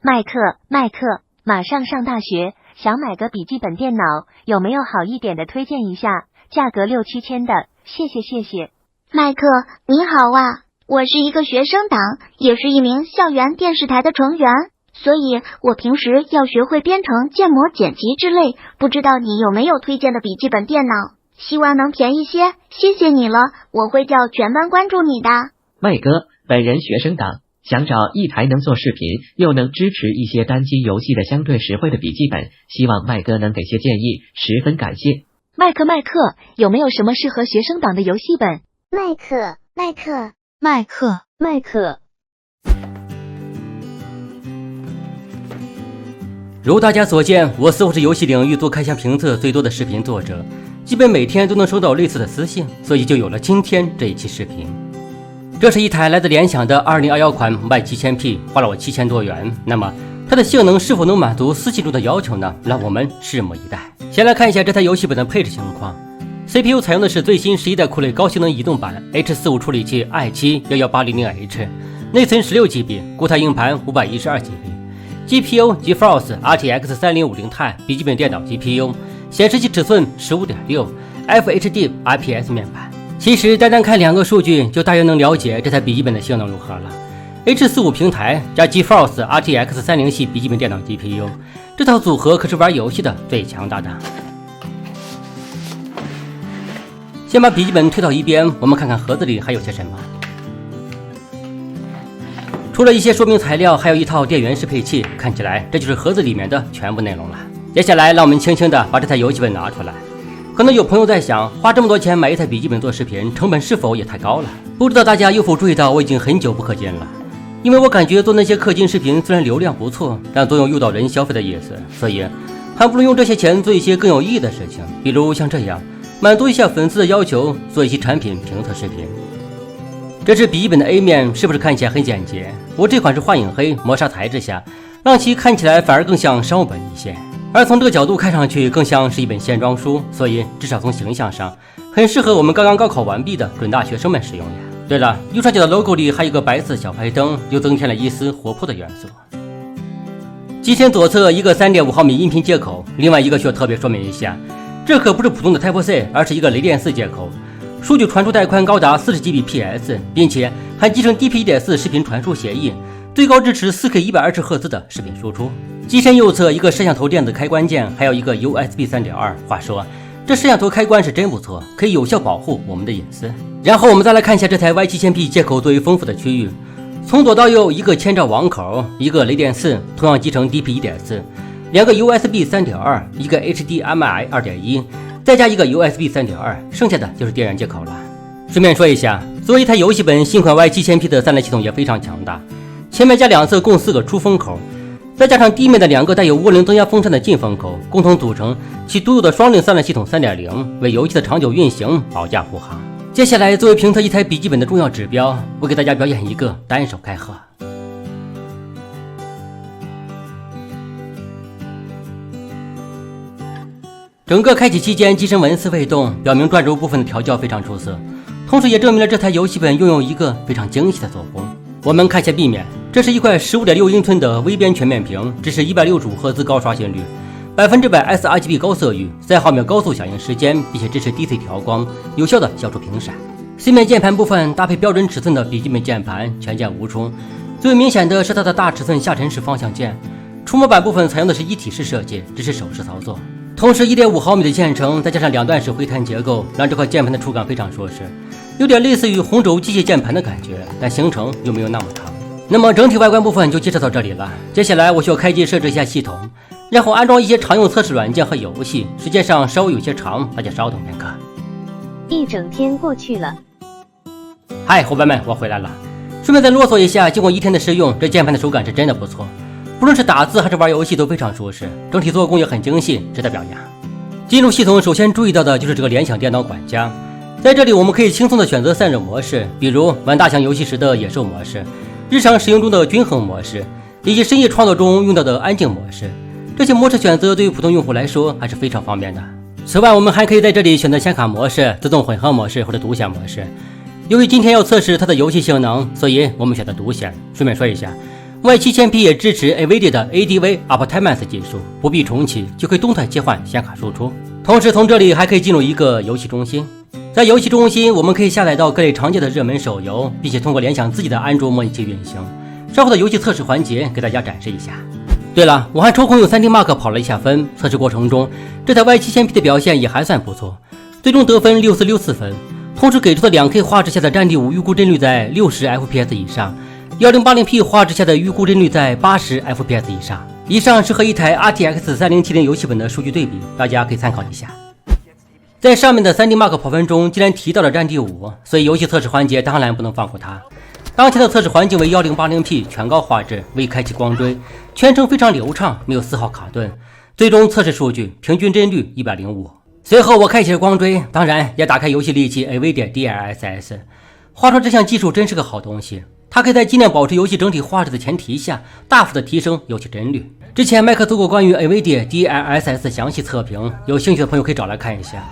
麦克，马上上大学，想买个笔记本电脑，有没有好一点的推荐一下？价格6、7千的，谢谢。麦克，你好啊，我是一个学生党，也是一名校园电视台的成员，所以我平时要学会编程、建模、剪辑之类，不知道你有没有推荐的笔记本电脑？希望能便宜些，谢谢你了，我会叫全班关注你的。麦哥，本人学生党，想找一台能做视频又能支持一些单机游戏的相对实惠的笔记本，希望麦哥能给些建议，十分感谢。麦克，有没有什么适合学生党的游戏本？麦克。如大家所见，我似乎是游戏领域做开箱评测最多的视频作者，基本每天都能收到类似的私信，所以就有了今天这一期视频。这是一台来自联想的2021款Y7000P， 花了我7000多元。那么它的性能是否能满足私信中的要求呢？让我们拭目以待。先来看一下这台游戏本的配置情况。CPU 采用的是最新11代酷类高性能移动版 H45 处理器 i7-11800H， 内存 16GB， 固态硬盘 512GB，GPU GeForce RTX 3050 Ti 笔记本电脑 GPU， 显示器尺寸 15.6 FHD IPS 面板。其实单看两个数据就大约能了解这台笔记本的性能如何了。H45 平台加 GeForce RTX 30系笔记本电脑 GPU， 这套组合可是玩游戏的最强大的。先把笔记本推到一边，我们看看盒子里还有些什么。除了一些说明材料，还有一套电源适配器，看起来这就是盒子里面的全部内容了。接下来让我们轻轻地把这台游戏本拿出来。可能有朋友在想，花这么多钱买一台笔记本做视频，成本是否也太高了？不知道大家有否注意到，我已经很久不氪金了，因为我感觉做那些氪金视频虽然流量不错，但总有诱导人消费的意思，所以还不如用这些钱做一些更有意义的事情，比如像这样满足一下粉丝的要求，做一期产品评测视频。这是笔记本的 A 面，是不是看起来很简洁？我这款是幻影黑磨砂材质下，让其看起来反而更像商务本一些，而从这个角度看上去更像是一本线装书，所以至少从形象上很适合我们刚刚高考完毕的准大学生们使用呀。对了，右上角的 logo 里还有个白色小排灯，又增添了一丝活泼的元素。机身左侧一个 3.5 毫米音频接口，另外一个需要特别说明一下，这可不是普通的 Type-C， 而是一个雷电4接口，数据传输带宽高达 40Gbps， 并且还集成 DP1.4 视频传输协议，最高支持 4K 120Hz 的视频输出。机身右侧一个摄像头电子开关键，还有一个 USB 3.2。话说这摄像头开关是真不错，可以有效保护我们的隐私。然后我们再来看一下这台 Y7000P 接口最为丰富的区域，从左到右一个千兆网口，一个雷电4，同样集成 DP1.4， 两个 USB 3.2， 一个 HDMI 2.1， 再加一个 USB 3.2， 剩下的就是电源接口了。顺便说一下，作为一台游戏本，新款 Y7000P 的3类系统也非常强大，前面加两侧共4个出风口，再加上地面的2个带有涡轮增压风扇的进风口，共同组成其独有的双令3类系统 3.0， 为游戏的长久运行保驾护航。接下来作为评测一台笔记本的重要指标，我给大家表演一个单手开合。整个开启期间机身纹丝未动，表明转轴部分的调教非常出色，同时也证明了这台游戏本拥有一个非常精细的做工。我们看一下壁面，这是一块 15.6 英寸的微边全面屏，支持165赫兹高刷新率，100% sRGB 高色域，3毫秒高速响应时间，并且支持 DC 调光，有效的消除屏闪。C 面键盘部分搭配标准尺寸的笔记本键盘，全键无冲。最为明显的是它的大尺寸下沉式方向键。触摸板部分采用的是一体式设计，支持手势操作。同时 1.5 毫米的键程，再加上2段式回弹结构，让这块键盘的触感非常舒适，有点类似于红轴机械键盘的感觉，但行程又没有那么长。那么整体外观部分就介绍到这里了。接下来我需要开机设置一下系统，然后安装一些常用测试软件和游戏，时间上稍微有些长，大家稍等片刻。一整天过去了。嗨，伙伴们，我回来了。顺便再啰嗦一下，经过1天的试用，这键盘的手感是真的不错，不论是打字还是玩游戏都非常舒适，整体做工也很精细，值得表扬。进入系统首先注意到的就是这个联想电脑管家，在这里我们可以轻松的选择散热模式，比如玩大象游戏时的野兽模式，日常使用中的均衡模式，以及深夜创作中用到的安静模式。这些模式选择对于普通用户来说还是非常方便的。此外，我们还可以在这里选择显卡模式、自动混合模式或者独显模式。由于今天要测试它的游戏性能，所以我们选择独显。顺便说一下， Y7000P 也支持 NVIDIA 的 ADV Optimize 技术，不必重启就可以动态切换显卡输出。同时从这里还可以进入一个游戏中心，在游戏中心我们可以下载到各类常见的热门手游，并且通过联想自己的安卓模拟器运行。稍后的游戏测试环节给大家展示一下。对了，我还抽空用 3D Mark 跑了一下分，测试过程中这台 Y7000P 的表现也还算不错，最终得分6464分，同时给出的 2K 画质下的战地5预估帧率在60 FPS 以上，1080P 画质下的预估帧率在80 FPS 以上。以上是和一台 RTX 3070游戏本的数据对比，大家可以参考一下。在上面的 3D Mark 跑分中，既然提到了战地5，所以游戏测试环节当然不能放过它。当前的测试环境为 1080P 全高画质，未开启光追，全程非常流畅，没有丝毫卡顿。最终测试数据平均帧率105。随后我开启了光追，当然也打开游戏利器 NVIDIA DLSS。话说这项技术真是个好东西，它可以在尽量保持游戏整体画质的前提下，大幅的提升游戏帧率。之前麦克做过关于 NVIDIA DLSS 详细测评，有兴趣的朋友可以找来看一下。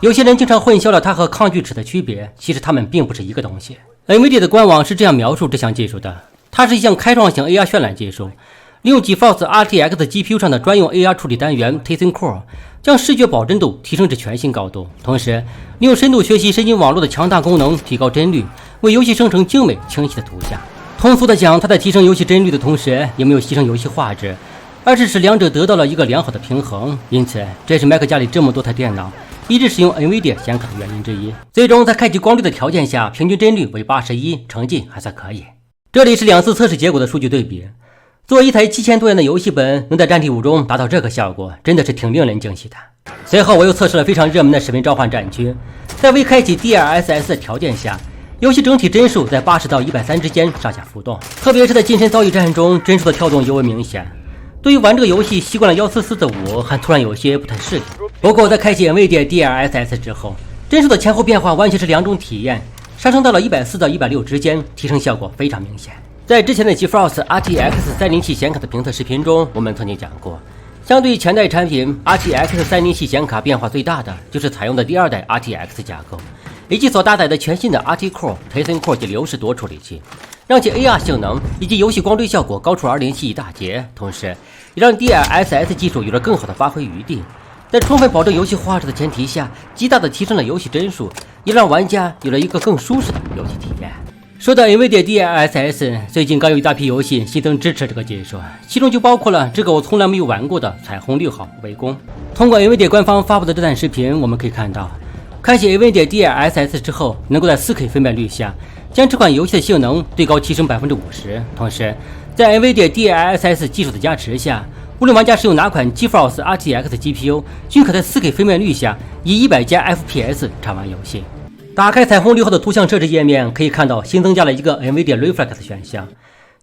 有些人经常混淆了它和抗锯齿的区别，其实它们并不是一个东西。NVIDIA 的官网是这样描述这项技术的，它是一项开创性 AR 渲染技术，利用 GeForce RTX GPU 上的专用 AR 处理单元 Tizen Core， 将视觉保真度提升至全新高度，同时利用深度学习神经网络的强大功能提高帧率，为游戏生成精美清晰的图像。通俗的讲，它在提升游戏帧率的同时也没有牺牲游戏画质，而是使两者得到了一个良好的平衡，因此这也是麦克家里这么多台电脑一直使用 NVIDIA 显卡的原因之一。最终在开启光追的条件下，平均帧率为81，成绩还算可以。这里是2次测试结果的数据对比。作为一台7000多元的游戏本，能在战地5中达到这个效果，真的是挺令人惊喜的。随后我又测试了非常热门的使命召唤战区，在未开启 DLSS 的条件下，游戏整体帧数在80到130之间上下浮动，特别是在近身遭遇战中，帧数的跳动尤为明显。对于玩这个游戏习惯了144的我，还突然有些不太适应。不过在开启 NVIDIA DLSS 之后，帧数的前后变化完全是两种体验，上升到了140到160之间，提升效果非常明显。在之前的 GeForce RTX 307显卡的评测视频中，我们曾经讲过，相对于前代产品 RTX 307显卡变化最大的就是采用的第2代 RTX 架构，以及所搭载的全新的 RT Core Tizen Core 及流式多处理器，让其 AR 性能以及游戏光追效果高出207一大截，同时也让 DLSS 技术有了更好的发挥余地。在充分保证游戏画质的前提下，极大的提升了游戏帧数，也让玩家有了一个更舒适的游戏体验。说到 NVIDIA DLSS， 最近刚有一大批游戏新增支持这个技术，其中就包括了这个我从来没有玩过的彩虹6号围攻。通过 NVIDIA 官方发布的这段视频，我们可以看到，开启 NVIDIA DLSS 之后，能够在 4K 分辨率下将这款游戏的性能最高提升 50%， 同时在 NVIDIA DLSS 技术的加持下，无论玩家使用哪款 GeForce RTX GPU， 均可在 4K 分辨率下以100加 FPS 畅玩游戏。打开彩虹6号的图像设置页面，可以看到新增加了一个 NVIDIA Reflex 选项。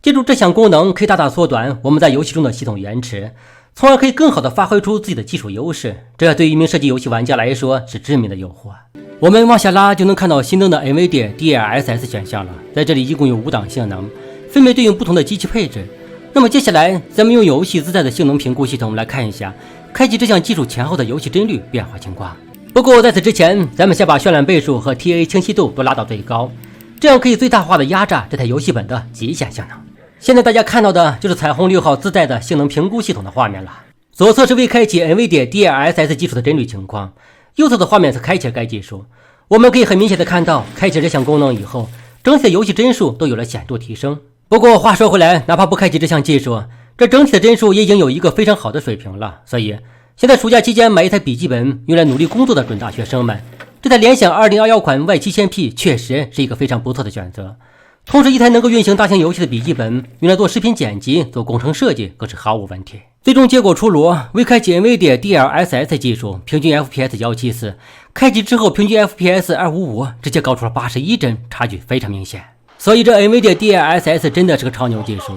借助这项功能，可以大大缩短我们在游戏中的系统延迟，从而可以更好地发挥出自己的技术优势。这对于一名射击游戏玩家来说是致命的诱惑。我们往下拉就能看到新增的 NVIDIA DLSS 选项了，在这里一共有5档性能，分别对应不同的机器配置。那么接下来咱们用游戏自带的性能评估系统来看一下开启这项技术前后的游戏帧率变化情况。不过在此之前，咱们先把渲染倍数和 TA 清晰度都拉到最高，这样可以最大化的压榨这台游戏本的极限性能。现在大家看到的就是彩虹6号自带的性能评估系统的画面了。左侧是未开启 NVIDIA DLSS 技术的帧率情况，右侧的画面是开启了该技术。我们可以很明显的看到，开启这项功能以后，整体的游戏帧数都有了显著提升。不过话说回来，哪怕不开启这项技术，这整体的帧数也已经有一个非常好的水平了。所以现在暑假期间买一台笔记本用来努力工作的准大学生们，这台联想2021款 Y7000P 确实是一个非常不错的选择。同时一台能够运行大型游戏的笔记本，用来做视频剪辑、做工程设计更是毫无问题。最终结果出炉，未开启 NVIDIA DLSS 技术，平均 FPS 174，开启之后平均 FPS 255，直接高出了81帧，差距非常明显。所以这 NVIDIA DLSS 真的是个超牛技术。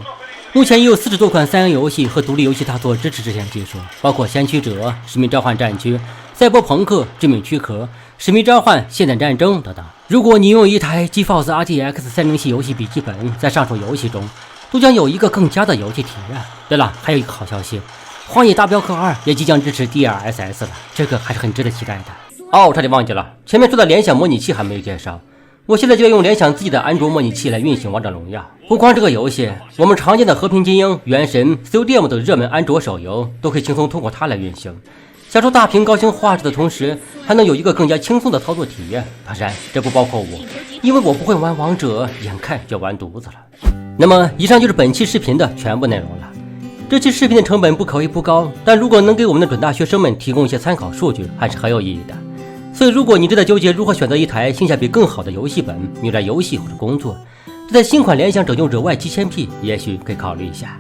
目前已有40多款3A 游戏和独立游戏大作支持这项技术，包括先驱者、使命召唤战区、赛博朋克、致命躯壳、使命召唤、现代战争等等。如果你拥有一台 GeForce RTX 307游戏笔记本，在上述游戏中都将有一个更佳的游戏体验。对了，还有一个好消息，荒野大镖客2也即将支持 DLSS 了，这个还是很值得期待的。哦，差点忘记了，前面说的联想模拟器还没有介绍。我现在就要用联想自己的安卓模拟器来运行王者荣耀。不光这个游戏，我们常见的和平精英、原神、CODM 等热门安卓手游都可以轻松通过它来运行，享受大屏高清画质的同时，还能有一个更加轻松的操作体验。当然，这不包括我，因为我不会玩王者，眼看就完犊子了。那么，以上就是本期视频的全部内容了。这期视频的成本不可谓不高，但如果能给我们的准大学生们提供一些参考数据，还是很有意义的。所以，如果你正在纠结如何选择一台性价比更好的游戏本用来游戏或者工作，这台新款联想拯救者Y7000P 也许可以考虑一下。